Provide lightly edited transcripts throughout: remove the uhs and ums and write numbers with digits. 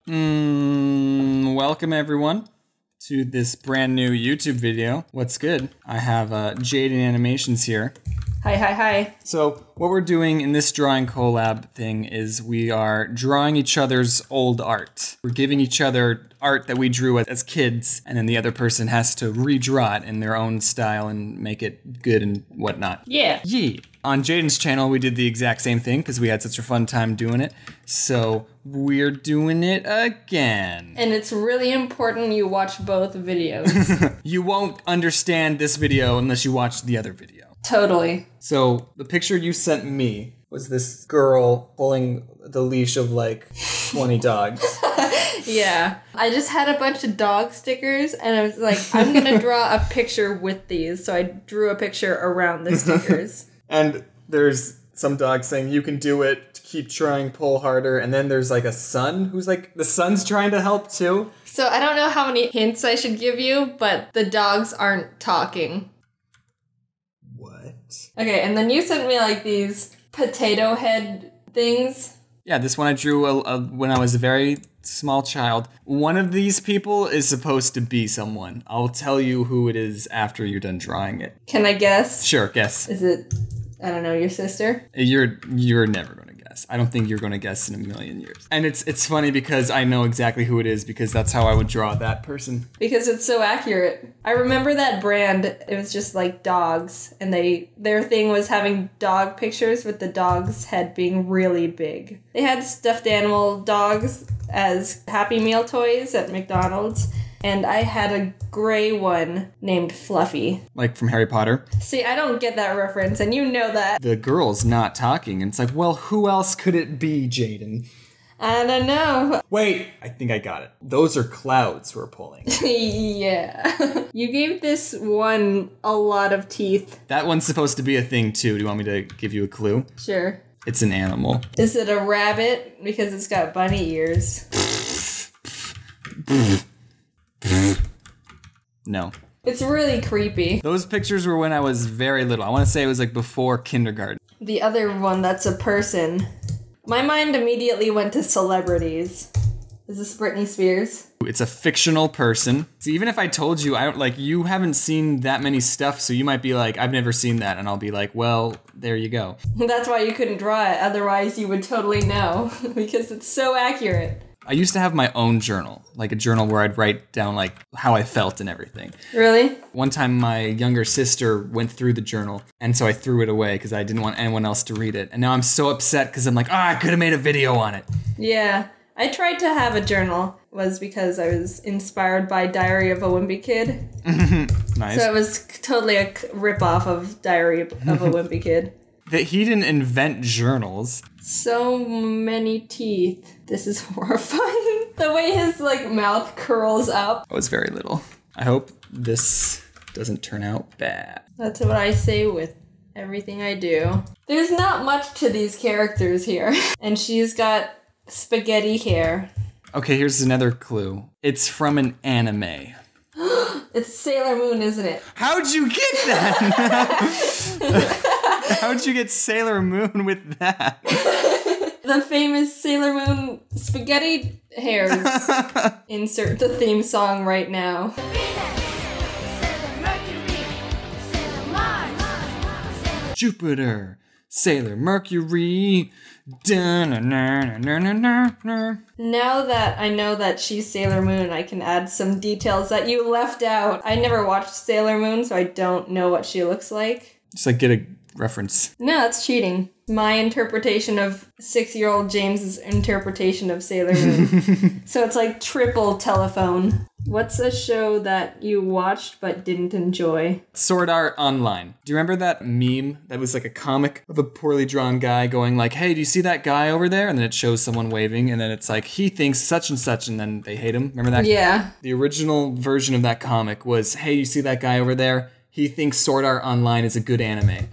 Welcome everyone to this brand new YouTube video. What's good? I have Jaden Animations here. Hi. So what we're doing in this drawing collab thing is we are drawing each other's old art. We're giving each other art that we drew as kids, and then the other person has to redraw it in their own style and make it good and whatnot. Yeah. On Jaden's channel, we did the exact same thing because we had such a fun time doing it. So we're doing it again. And it's really important you watch both videos. You won't understand this video unless you watch the other video. Totally. So the picture you sent me was this girl pulling the leash of like 20 dogs. Yeah. I just had a bunch of dog stickers and I was like, I'm gonna draw a picture with these. So I drew a picture around the stickers. And there's some dog saying, you can do it, keep trying, pull harder. And then there's like a son who's like, the son's trying to help too. So I don't know how many hints I should give you, but the dogs aren't talking. What? Okay, and then you sent me like these potato head things. Yeah, this one I drew when I was a very small child. One of these people is supposed to be someone. I'll tell you who it is after you're done drawing it. Can I guess? Sure, guess. Is it, I don't know, your sister? You're never gonna guess. I don't think you're gonna guess in a million years. And it's funny because I know exactly who it is because that's how I would draw that person. Because it's so accurate. I remember that brand, it was just like dogs, and their thing was having dog pictures with the dog's head being really big. They had stuffed animal dogs as Happy Meal toys at McDonald's, and I had a gray one named Fluffy. Like from Harry Potter. See, I don't get that reference, and you know that. The girl's not talking, and it's like, well, who else could it be, Jaden? I don't know. Wait, I think I got it. Those are clouds we're pulling. Yeah. You gave this one a lot of teeth. That one's supposed to be a thing too. Do you want me to give you a clue? Sure. It's an animal. Is it a rabbit? Because it's got bunny ears. No. It's really creepy. Those pictures were when I was very little. I want to say it was like before kindergarten. The other one, that's a person. My mind immediately went to celebrities. Is this Britney Spears? It's a fictional person. So even if I told you, you haven't seen that many stuff, so you might be like, I've never seen that, and I'll be like, well, there you go. That's why you couldn't draw it, otherwise you would totally know, because it's so accurate. I used to have my own journal, like a journal where I'd write down like how I felt and everything. Really? One time my younger sister went through the journal, and so I threw it away because I didn't want anyone else to read it. And now I'm so upset because I'm like, I could have made a video on it. Yeah. I tried to have a journal, was because I was inspired by Diary of a Wimpy Kid. Nice. So it was totally a rip-off of Diary of a Wimpy Kid. That he didn't invent journals. So many teeth. This is horrifying. The way his like mouth curls up. I was very little. I hope this doesn't turn out bad. That's what I say with everything I do. There's not much to these characters here. And she's got spaghetti hair. Okay, here's another clue. It's from an anime. It's Sailor Moon, isn't it? How'd you get that? How'd you get Sailor Moon with that? The famous Sailor Moon spaghetti hairs. Insert the theme song right now. Jupiter, Sailor Mercury. Now that I know that she's Sailor Moon, I can add some details that you left out. I never watched Sailor Moon, so I don't know what she looks like. Just like get a reference. No, that's cheating. My interpretation of 6-year-old James's interpretation of Sailor Moon. So it's like triple telephone. What's a show that you watched but didn't enjoy? Sword Art Online. Do you remember that meme that was like a comic of a poorly drawn guy going like, hey, do you see that guy over there? And then it shows someone waving, and then it's like, he thinks such and such, and then they hate him. Remember that? Yeah. The original version of that comic was, hey, you see that guy over there? He thinks Sword Art Online is a good anime.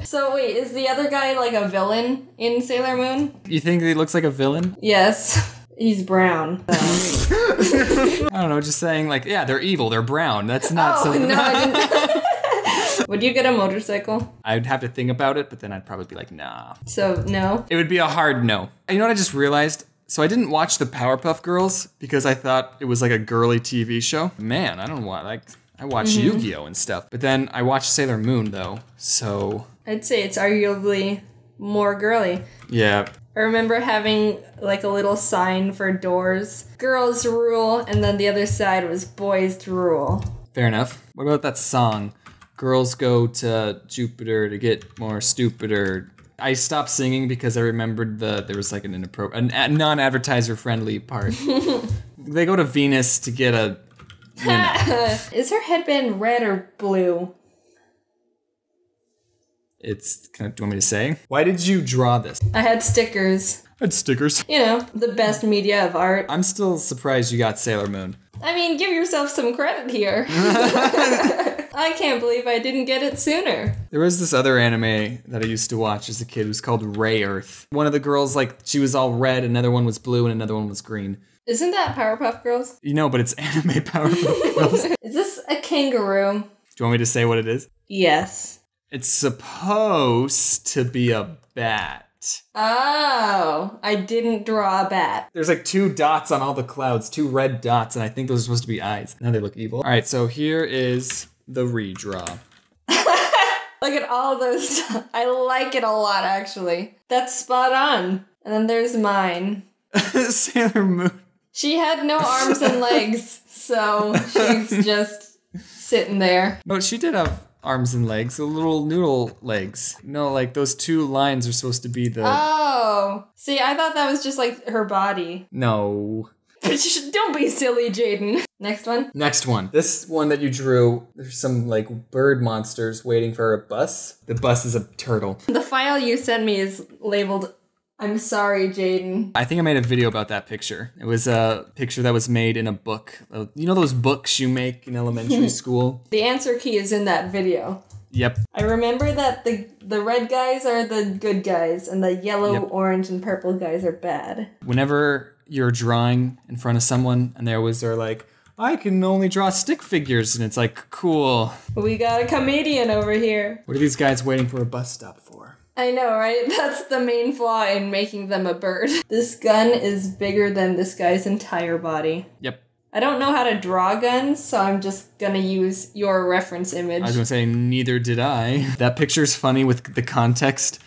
So wait, is the other guy like a villain in Sailor Moon? You think he looks like a villain? Yes. He's brown. I don't know, just saying like, yeah, they're evil, they're brown. That's not something. No, I didn't. Would you get a motorcycle? I'd have to think about it, but then I'd probably be like, nah. So, no? It would be a hard no. You know what I just realized? So I didn't watch the Powerpuff Girls because I thought it was like a girly TV show. Man, I don't want, like, I watch Yu-Gi-Oh! And stuff. But then I watched Sailor Moon, though, so... I'd say it's arguably more girly. Yeah. I remember having, like, a little sign for doors. Girls rule, and then the other side was boys rule. Fair enough. What about that song? Girls go to Jupiter to get more stupider. I stopped singing because I remembered there was like a non-advertiser friendly part. They go to Venus to get a... You know. Is her headband red or blue? It's... Do you want me to say? Why did you draw this? I had stickers. I had stickers. You know, the best media of art. I'm still surprised you got Sailor Moon. I mean, give yourself some credit here. I can't believe I didn't get it sooner. There was this other anime that I used to watch as a kid. It was called Ray Earth. One of the girls, like, she was all red, another one was blue, and another one was green. Isn't that Powerpuff Girls? You know, but it's anime Powerpuff Girls. Is this a kangaroo? Do you want me to say what it is? Yes. It's supposed to be a bat. Oh, I didn't draw a bat. There's like 2 dots on all the clouds, 2 red dots, and I think those are supposed to be eyes. Now they look evil. All right, so here is the redraw. Look at all those. I like it a lot, actually. That's spot on. And then there's mine. Sailor Moon. She had no arms and legs, so she's just sitting there. No, she did have arms and legs, the little noodle legs. No, like those 2 lines are supposed to be the... Oh. See, I thought that was just like her body. No. Don't be silly, Jaden. Next one. Next one. This one that you drew, there's some like bird monsters waiting for a bus. The bus is a turtle. The file you sent me is labeled, I'm sorry, Jaden. I think I made a video about that picture. It was a picture that was made in a book. You know those books you make in elementary school? The answer key is in that video. Yep. I remember that the red guys are the good guys, and the yellow, orange, and purple guys are bad. Whenever you're drawing in front of someone, and they always are like, I can only draw stick figures, and it's like, cool. We got a comedian over here. What are these guys waiting for a bus stop for? I know, right? That's the main flaw in making them a bird. This gun is bigger than this guy's entire body. Yep. I don't know how to draw guns, so I'm just gonna use your reference image. I was gonna say, neither did I. That picture's funny with the context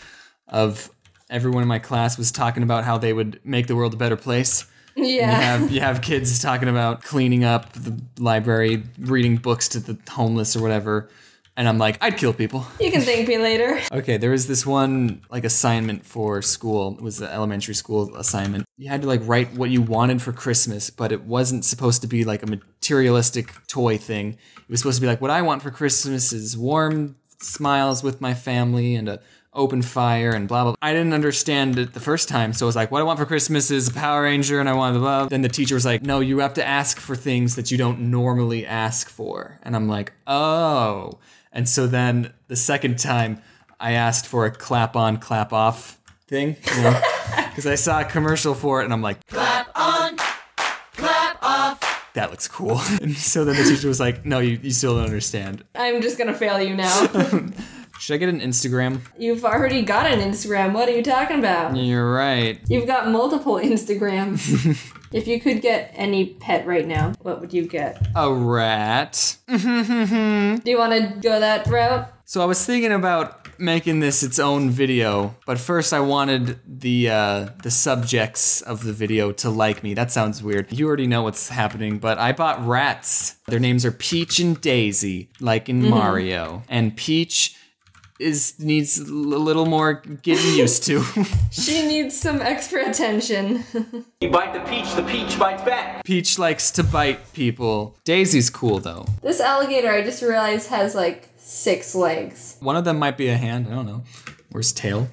of everyone in my class was talking about how they would make the world a better place. Yeah. You have kids talking about cleaning up the library, reading books to the homeless or whatever. And I'm like, I'd kill people. You can thank me later. Okay, there was this one like assignment for school. It was an elementary school assignment. You had to like write what you wanted for Christmas, but it wasn't supposed to be like a materialistic toy thing. It was supposed to be like, what I want for Christmas is warm smiles with my family and a open fire and blah, blah, blah. I didn't understand it the first time, so I was like, what I want for Christmas is a Power Ranger and I want blah, blah. Then the teacher was like, no, you have to ask for things that you don't normally ask for. And I'm like, oh. And so then the second time I asked for a clap on, clap off thing, you know, because I saw a commercial for it and I'm like, clap on, clap off. That looks cool. And so then the teacher was like, no, you still don't understand. I'm just gonna fail you now. Should I get an Instagram? You've already got an Instagram. What are you talking about? You're right. You've got multiple Instagrams. If you could get any pet right now, what would you get? A rat. Do you want to go that route? So I was thinking about making this its own video, but first I wanted the subjects of the video to like me. That sounds weird. You already know what's happening, but I bought rats. Their names are Peach and Daisy, like in Mario. And Peach needs a little more getting used to. She needs some extra attention. You bite the peach bites back. Peach likes to bite people. Daisy's cool though. This alligator, I just realized, has like 6 legs. One of them might be a hand, I don't know. Where's tail?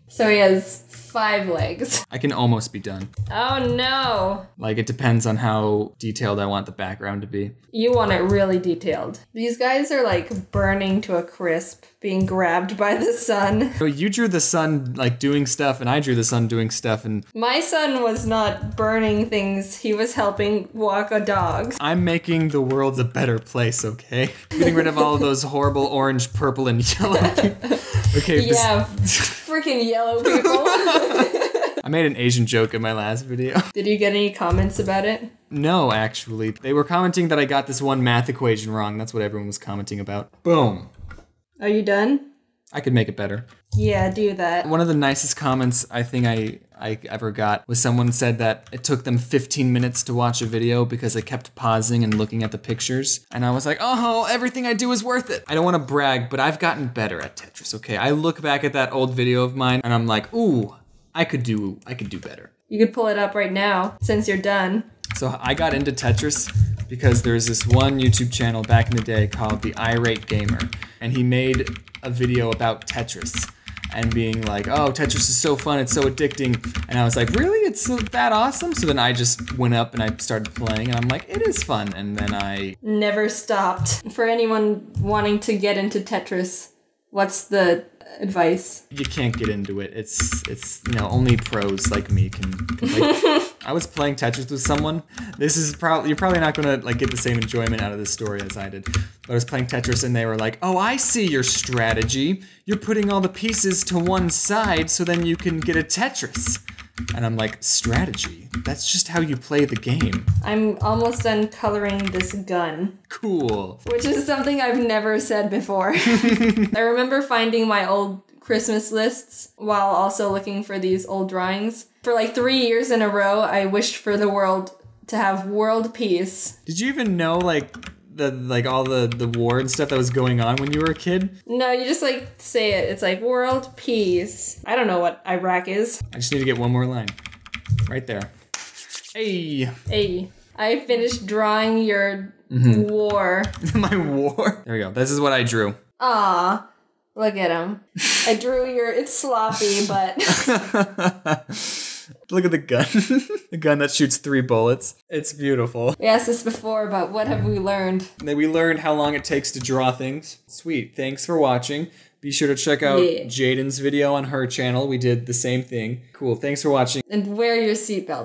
So he has 5 legs. I can almost be done. Oh no. Like, it depends on how detailed I want the background to be. You want it really detailed. These guys are like burning to a crisp, being grabbed by the sun. So you drew the sun, like, doing stuff, and I drew the sun doing stuff, and... My son was not burning things. He was helping walk a dog. I'm making the world a better place, okay? Getting rid of all of those horrible orange, purple, and yellow people. Okay, Yeah, freaking yellow people. I made an Asian joke in my last video. Did you get any comments about it? No, actually. They were commenting that I got this one math equation wrong. That's what everyone was commenting about. Boom. Are you done? I could make it better. Yeah, do that. One of the nicest comments I think I ever got was someone said that it took them 15 minutes to watch a video because I kept pausing and looking at the pictures. And I was like, oh, everything I do is worth it. I don't want to brag, but I've gotten better at Tetris, okay? I look back at that old video of mine and I'm like, ooh, I could do better. You could pull it up right now since you're done. So I got into Tetris because there's this one YouTube channel back in the day called The Irate Gamer, and he made a video about Tetris and being like, oh, Tetris is so fun, it's so addicting. And I was like, really? It's so that awesome? So then I just went up and I started playing and I'm like, it is fun. And then I never stopped. For anyone wanting to get into Tetris, what's the advice? You can't get into it. It's only pros like me can like. I was playing Tetris with someone. This is you're probably not gonna like get the same enjoyment out of this story as I did. But I was playing Tetris and they were like, oh, I see your strategy. You're putting all the pieces to one side so then you can get a Tetris. And I'm like, strategy? That's just how you play the game. I'm almost done coloring this gun. Cool. Which is something I've never said before. I remember finding my old Christmas lists while also looking for these old drawings. For like 3 years in a row, I wished for the world to have world peace. Did you even know all the war and stuff that was going on when you were a kid? No, you just like say it. It's like world peace. I don't know what Iraq is. I just need to get one more line. Right there. Hey. Hey. I finished drawing your war. My war? There we go. This is what I drew. Aw. Look at him. I drew it's sloppy, but... Look at the gun. The gun that shoots 3 bullets. It's beautiful. We asked this before, but what have we learned? We learned how long it takes to draw things. Sweet. Thanks for watching. Be sure to check out Jaden's video on her channel. We did the same thing. Cool. Thanks for watching. And wear your seatbelt.